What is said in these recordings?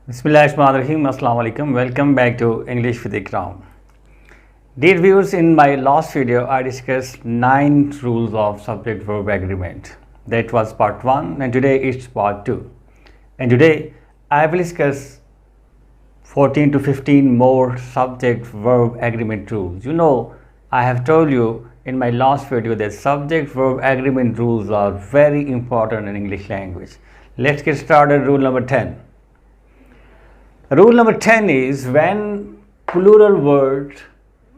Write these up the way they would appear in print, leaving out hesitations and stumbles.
Bismillahirrahmanirrahim. Assalamu alaikum. Welcome back to English with Ikram. Dear viewers, in my last video, I discussed 9 rules of subject-verb agreement. That was part 1 and today it's part 2. And today I will discuss 14 to 15 more subject-verb agreement rules. You know, I have told you in my last video that subject-verb agreement rules are very important in English language. Let's get started. Rule number 10. Rule number 10 is when plural words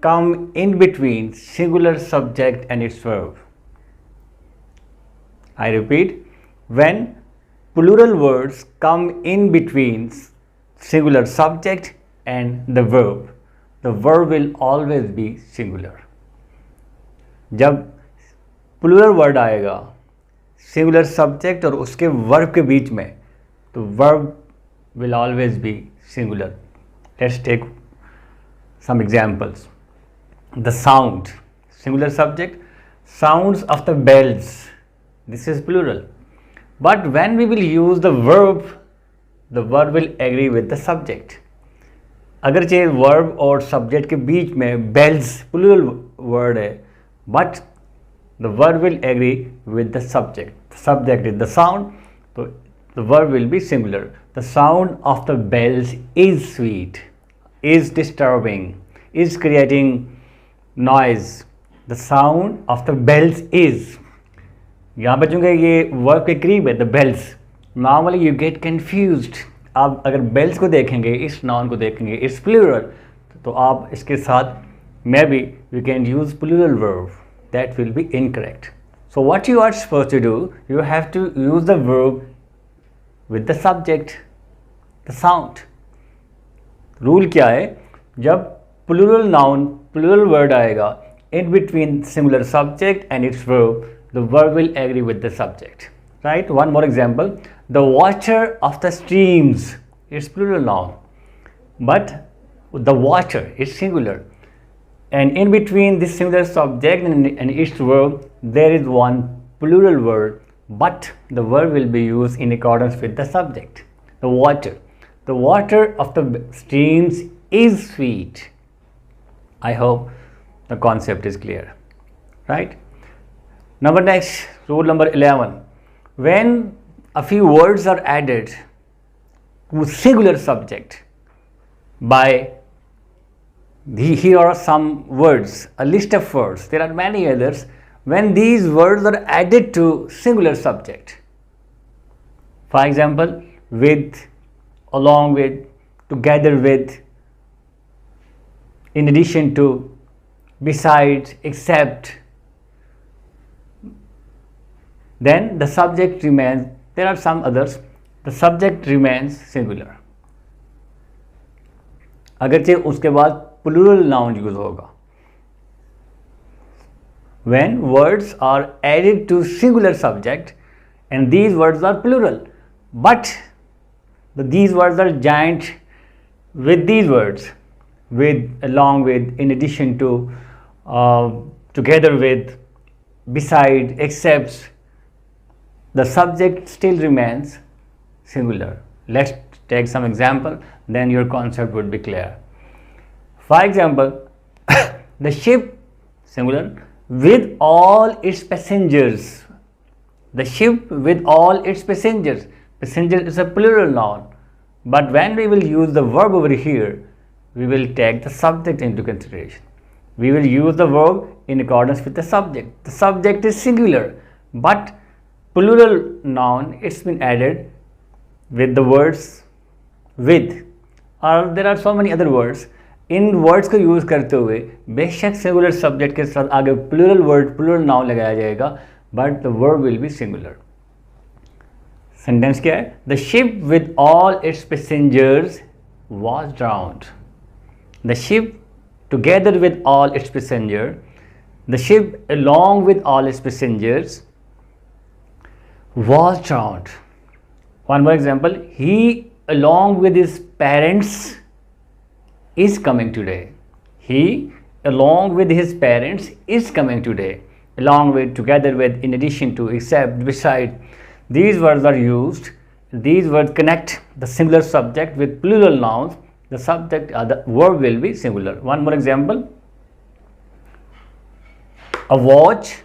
come in between singular subject and its verb. I repeat, when plural words come in between singular subject and the verb will always be singular. जब plural word आएगा singular subject और उसके verb के बीच में तो verb will always be singular. Let's take some examples. The sound, singular subject, sounds of the bells. This is plural. But when we will use the verb will agree with the subject. अगरचे verb और subject के बीच में bells plural word है, but the verb will agree with the subject. The subject is the sound, so the verb will be singular. The sound of the bells is sweet, is disturbing, is creating noise. The sound of the bells is. यहाँ पर चूँकि ये verb के करीब है, the bells. Normally you get confused. आप अगर bells को देखेंगे, इस noun को देखेंगे, it's plural, तो आप इसके साथ maybe you can use plural verb. That will be incorrect. So what you are supposed to do, you have to use the verb with the subject, the sound. Rule क्या है? जब plural noun, plural word आएगा in between singular subject and its verb, the verb will agree with the subject. Right? One more example. The water of the streams. It's plural noun, but the water is singular. And in between this singular subject and its verb, there is one plural word, but the verb will be used in accordance with the subject. The water of the streams is sweet. I hope the concept is clear, right? Rule number 11. When a few words are added to singular subject by here are some words, a list of words. There are many others. When these words are added to singular subject, for example, with, along with, together with, in addition to, besides, except, then the subject remains, there are some others, the subject remains singular. अगरचे उसके बाद plural noun use होगा. When words are added to singular subject and these words are plural, but these words are joined with these words, with, along with, in addition to, together with, beside, except, the subject still remains singular. Let's take some example, then your concept would be clear. For example, the ship, singular, with all its passengers. The ship with all its passengers. Passenger is a plural noun. But when we will use the verb over here, we will take the subject into consideration. We will use the verb in accordance with the subject. The subject is singular, but plural noun, it's been added with the words with. Or there are so many other words. In words को use करते हुए बेशक singular subject के साथ आगे plural word, plural noun लगाया जाएगा, but the verb will be singular. Sentence क्या है? The ship with all it's passengers was ड्राउन्ड. The ship together with all it's passenger. The ship along with all its passengers was drowned. One more example. He along with his parents is coming today. He along with his parents is coming today. Along with, together with, in addition to, except, beside. These words are used these words connect the singular subject with plural nouns, the subject, the verb will be singular. One more example. A watch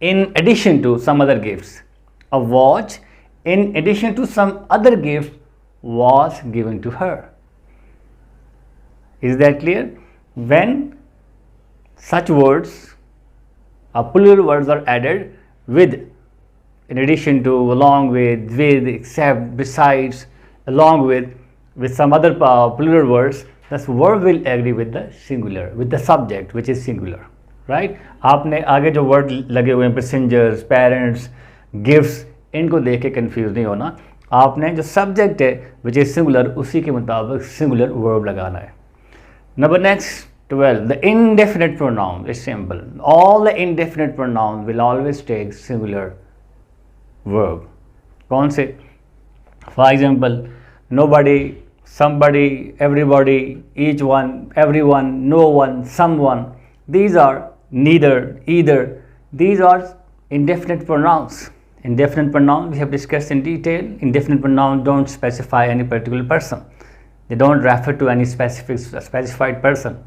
in addition to some other gifts. A watch in addition to some other gift was given to her. Is that clear? When such words, plural words are added with, in addition to, along with, except, besides, along with some other plural words, the verb will agree with the singular, with the subject which is singular, right? आपने आगे जो word लगे हुए हैं, passengers, parents, gifts, इनको देख के confuse नहीं होना. आपने जो सब्जेक्ट है विच इज सिंगुलर, उसी के मुताबिक सिंगुलर वर्ब लगाना है. Number next, 12. The indefinite pronoun is simple. All the indefinite pronouns will always take singular verb. कौन से? For example, nobody, somebody, everybody, each one, everyone, no one, someone. These are neither, either. These are indefinite pronouns. Indefinite pronouns we have discussed in detail. Indefinite pronouns don't specify any particular person. They don't refer to any specified person.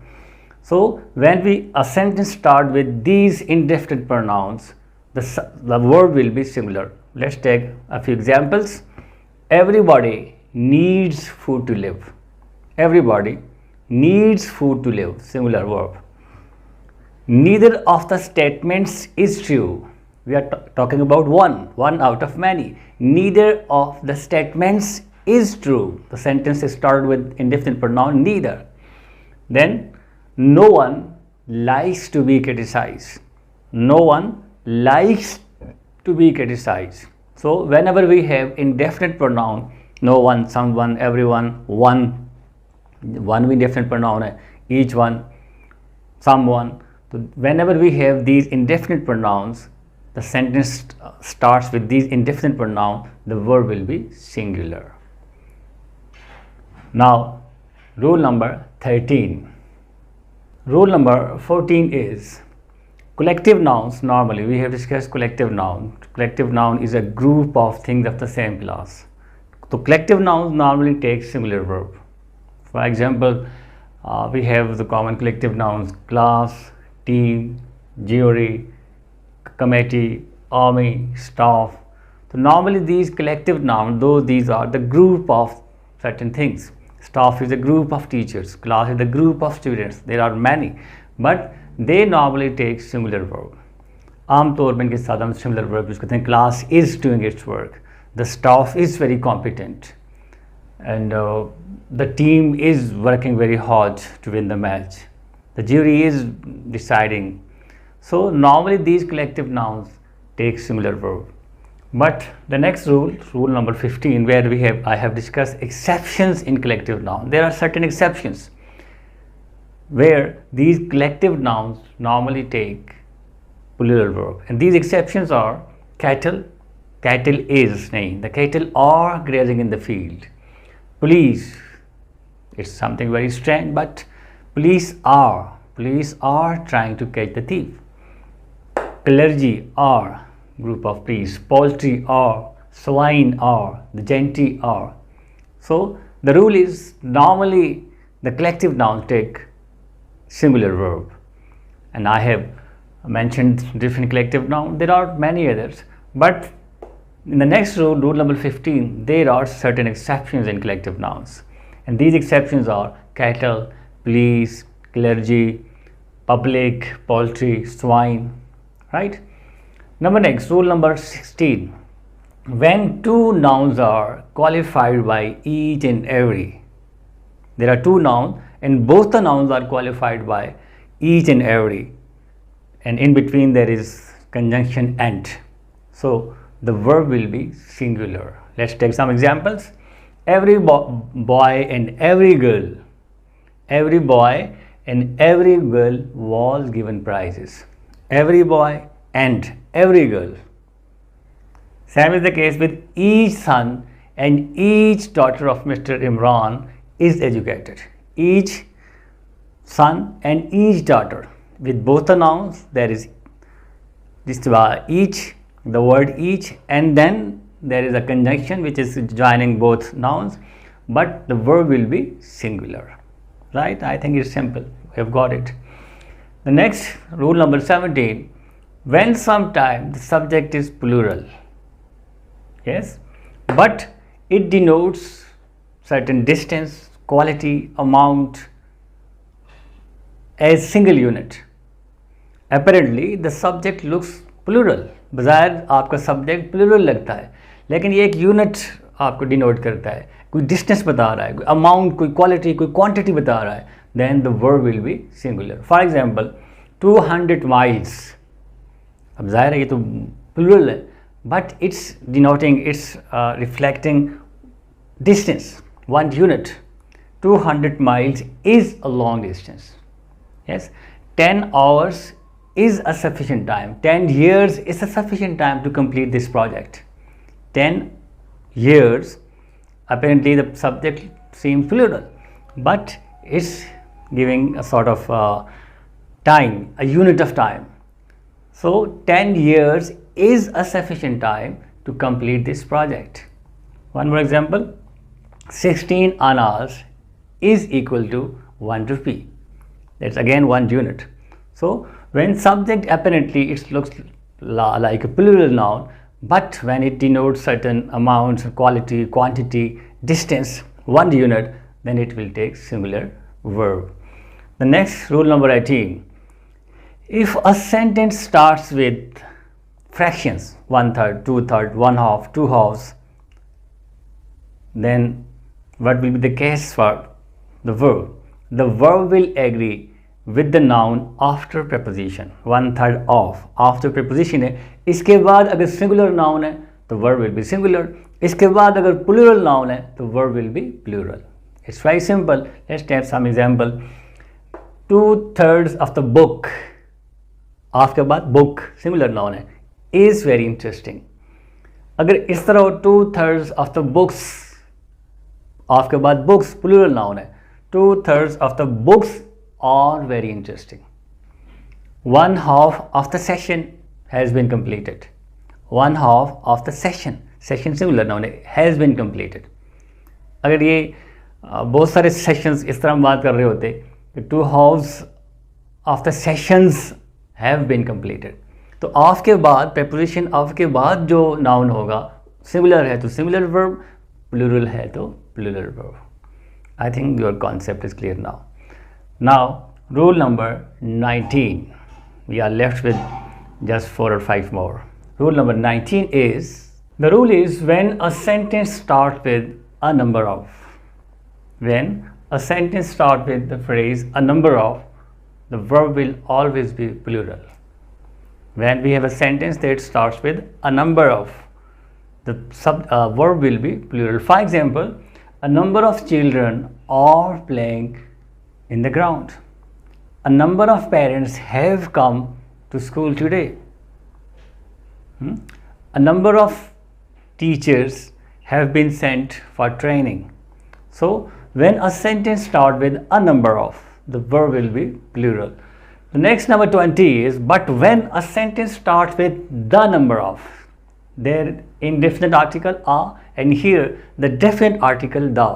So when a sentence start with these indefinite pronouns, the verb will be singular. Let's take a few examples. Everybody needs food to live. Everybody needs food to live. Singular verb. Neither of the statements is true. We are talking about one out of many. Neither of the statements is true. The sentence is started with indefinite pronoun neither. Then no one likes to be criticized. No one likes to be criticized. So whenever we have indefinite pronoun, no one, someone, everyone, one भी indefinite pronoun है, each one, someone. So whenever we have these indefinite pronouns, the sentence starts with these indefinite pronouns, the verb will be singular. Now, rule number 13. Rule number 14 is collective nouns. Normally, we have discussed collective noun. Collective noun is a group of things of the same class. So, collective nouns normally take singular verb. For example, we have the common collective nouns class, team, jury, committee, army, staff. So normally these collective nouns, though these are the group of certain things. Staff is a group of teachers, class is a group of students. There are many, but they normally take singular verb. आमतौर पर इनके साथ हम similar verb use करते हैं. Class is doing its work. The staff is very competent, and the team is working very hard to win the match. The jury is deciding. So normally these collective nouns take singular verb. But the next rule, rule number 15, where I have discussed exceptions in collective noun. There are certain exceptions where these collective nouns normally take plural verb, and these exceptions are cattle. Cattle is named. The cattle are grazing in the field. Police, it's something very strange, but police are trying to catch the thief. Clergy are group of priests. Poultry are, swine are, the gentry are. So the rule is normally the collective nouns take singular verb, and I have mentioned different collective nouns. There are many others, but in the next rule, rule number 15, there are certain exceptions in collective nouns, and these exceptions are cattle, police, clergy, public, poultry, swine, right? Next, rule number 16. When two nouns are qualified by each and every, there are two nouns and both the nouns are qualified by each and every, and in between there is conjunction and. So the verb will be singular. Let's take some examples. Every boy and every girl. Every boy and every girl was given prizes. Every boy and every girl. Same is the case with each son and each daughter of Mr. Imran is educated. Each son and each daughter. With both the nouns, there is this each, the word each, and then there is a conjunction which is joining both nouns, but the verb will be singular, right? I think it's simple. We have got it. The next rule number 17, when sometime the subject is plural, yes, but it denotes certain distance, quality, amount as single unit. Apparently the subject looks plural. बज़ाहिर आपका subject plural लगता है, लेकिन ये एक unit आपको denote करता है, कोई डिस्टेंस बता रहा है, कोई अमाउंट, कोई क्वालिटी, कोई क्वांटिटी बता रहा है, then the verb will be singular. For example 200 miles. अब ज़ाहिर है ये तो प्लूरल है, but it's denoting, it's reflecting distance, one unit. 200 miles is a long distance. Yes, 10 hours is a sufficient time. 10 years is a sufficient time to complete this project. 10 years, apparently the subject seems plural, but it's giving a sort of time, a unit of time. So 10 years is a sufficient time to complete this project. One more example, 16 annas is equal to 1 rupee. That's again one unit. So when subject apparently it looks like a plural noun, but when it denotes certain amounts, quality, quantity, distance, one unit, then it will take singular verb. The next rule number 18. If a sentence starts with fractions, 1/3, 2/3, 1/2, 2/2, then what will be the case for the verb? The verb will agree with the noun after preposition. 1/3 of after preposition है, इसके बाद अगर singular noun है तो verb will be singular, इसके बाद अगर plural noun है तो verb will be plural. It's very simple. Let's take some example. 2/3 of the book, आपके बाद book singular noun है, is very interesting. अगर इस तरह हो 2/3 of the books, आपके बाद books plural noun है, 2/3 of the books are very interesting. 1/2 of the session has been completed. 1/2 of the session singular noun है, has been completed. अगर ये बहुत सारे सेशंस इस तरह हम बात कर रहे होते कि 2/2 of the sessions have been completed, तो ऑफ के बाद preposition ऑफ के बाद जो नाउन होगा, सिंगुलर है तो सिंगुलर वर्ब, प्लूरल है तो plural verb. I think your concept is clear now. Now, rule number 19. We are left with just 4 or 5 more. Rule number 19 is, the rule is when a sentence starts with a number of. When a sentence starts with the phrase a number of, the verb will always be plural. When we have a sentence that starts with a number of, the verb will be plural. For example, a number of children are playing in the ground. A number of parents have come to school today. A number of teachers have been sent for training. So when a sentence starts with a number of, the verb will be plural. The next number 20 is, but when a sentence starts with the number of, there indefinite article a, and here the definite article the.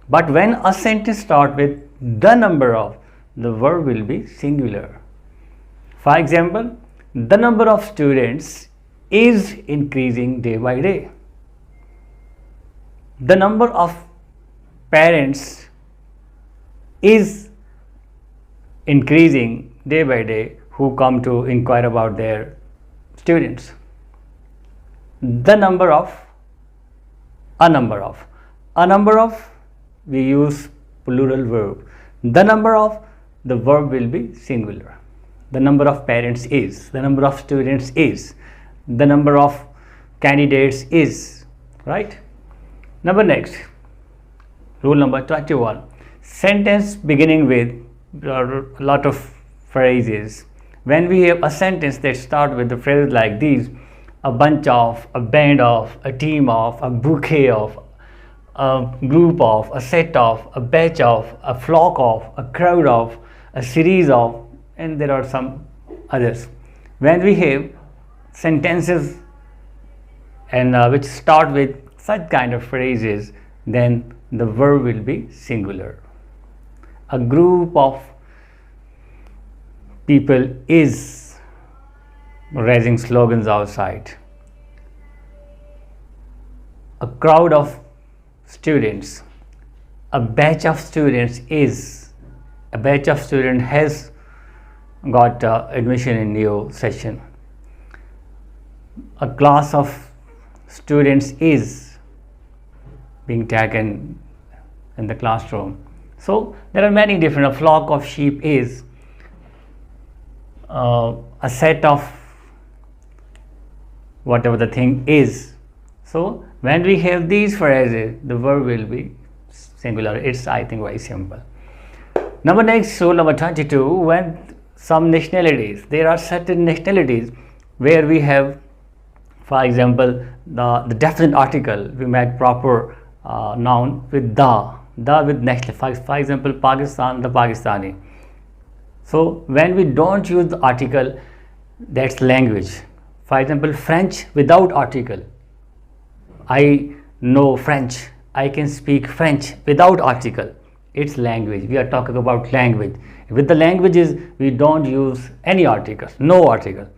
But when a sentence starts with the number of, the verb will be singular. For example, the number of students is increasing day by day. The number of parents is increasing day by day who come to inquire about their students. The number of, a number of. A number of, we use plural verb. The number of, the verb will be singular. The number of parents is, the number of students is, the number of candidates is, right? Number next, rule number 21. Sentence beginning with a lot of phrases. When we have a sentence that starts with the phrase like these, a bunch of, a band of, a team of, a bouquet of, a group of, a set of, a batch of, a flock of, a crowd of, a series of, and there are some others. When we have sentences and which start with such kind of phrases, then the verb will be singular. A group of people is raising slogans outside. A crowd of students, a batch of students is, a batch of students has got admission in new session. A class of students is being taken in the classroom. So there are many different. A flock of sheep is, a set of whatever the thing is. So when we have these phrases, the verb will be singular. It's, I think, very simple. Number next, rule number 22, when some nationalities, there are certain nationalities where we have, for example, the definite article, we make proper noun with the with national. For example, Pakistan, the Pakistani. So when we don't use the article, that's language. For example, French without article. I know French. I can speak French without article. It's language. We are talking about language. With the languages, we don't use any articles, no article.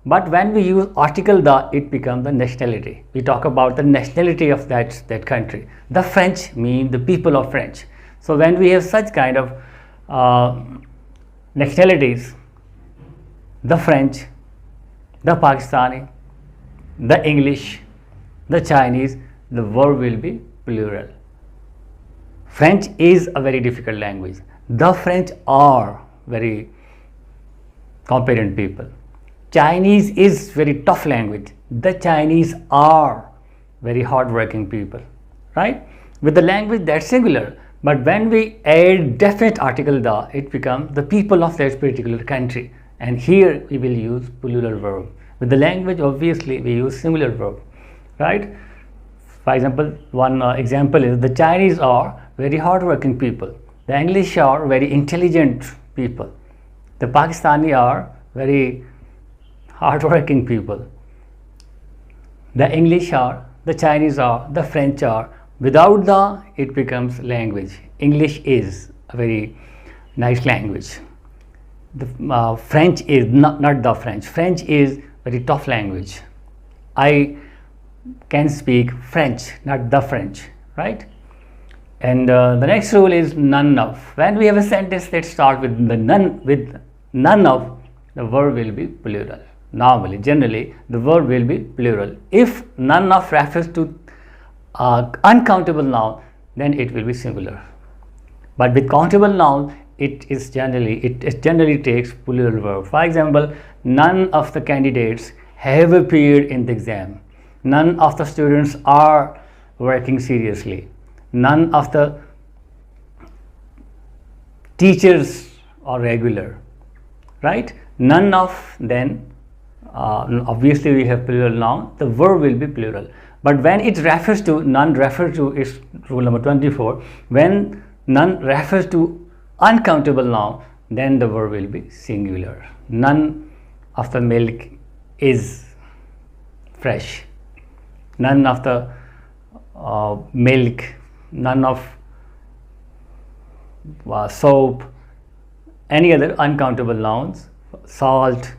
But when we use article the, it becomes the nationality. We talk about the nationality of that country. The French mean the people of French. So when we have such kind of nationalities, the French, the Pakistani, the English, the Chinese, the verb will be plural. French is a very difficult language. The French are very competent people. Chinese is very tough language. The Chinese are very hardworking people, right? With the language, that's singular. But when we add definite article the, it becomes the people of that particular country. And here we will use plural verb. With the language, obviously, we use singular verb, right? For example, one example is the Chinese are very hardworking people. The English are very intelligent people. The Pakistani are very hardworking people. The English are, the Chinese are, the French are. Without the, it becomes language. English is a very nice language. The French is not the French. French is very tough language. I can speak French, not the French, right? And the next rule is none of. When we have a sentence that starts with the none of, the verb will be plural. Normally, generally, the verb will be plural. If none of refers to uncountable noun, then it will be singular. But with countable noun, it generally takes plural verb. For example, none of the candidates have appeared in the exam. None of the students are working seriously. None of the teachers are regular, right? None of, then obviously we have plural noun, the verb will be plural. But when it refers to, none refers to, is rule number 24, when none refers to uncountable noun, then the verb will be singular. None of the milk is fresh. None of the milk, none of soap, any other uncountable nouns, salt.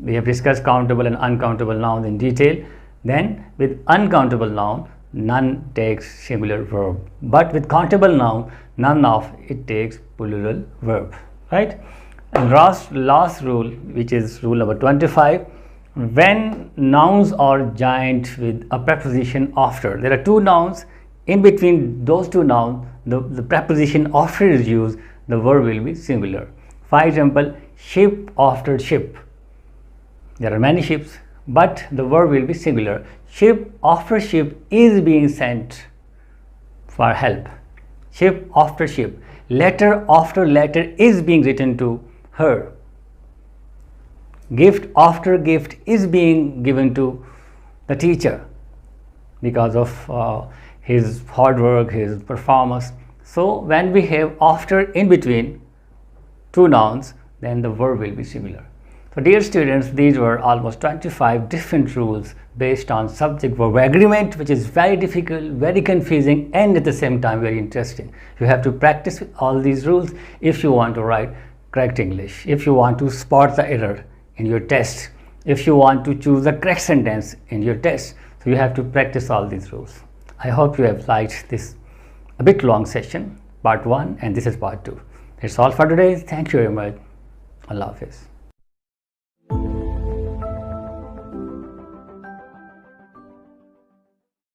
We have discussed countable and uncountable nouns in detail. Then with uncountable noun, none takes singular verb. But with countable noun, none of, it takes plural verb, right? And last rule, which is rule number 25, when nouns are joined with a preposition after, there are two nouns, in between those two nouns, the preposition after is used, the verb will be singular. For example, ship after ship. There are many ships, but the verb will be singular. Ship after ship is being sent for help. Ship after ship. Letter after letter is being written to her. Gift after gift is being given to the teacher because of his hard work, his performance. So when we have after in between two nouns, then the verb will be singular. So dear students, these were almost 25 different rules based on subject-verb agreement, which is very difficult, very confusing, and at the same time very interesting. You have to practice with all these rules if you want to write correct English, if you want to spot the error in your test, if you want to choose the correct sentence in your test. So you have to practice all these rules. I hope you have liked this a bit long session, part 1, and this is part 2. That's all for today. Thank you very much. Allah Hafiz.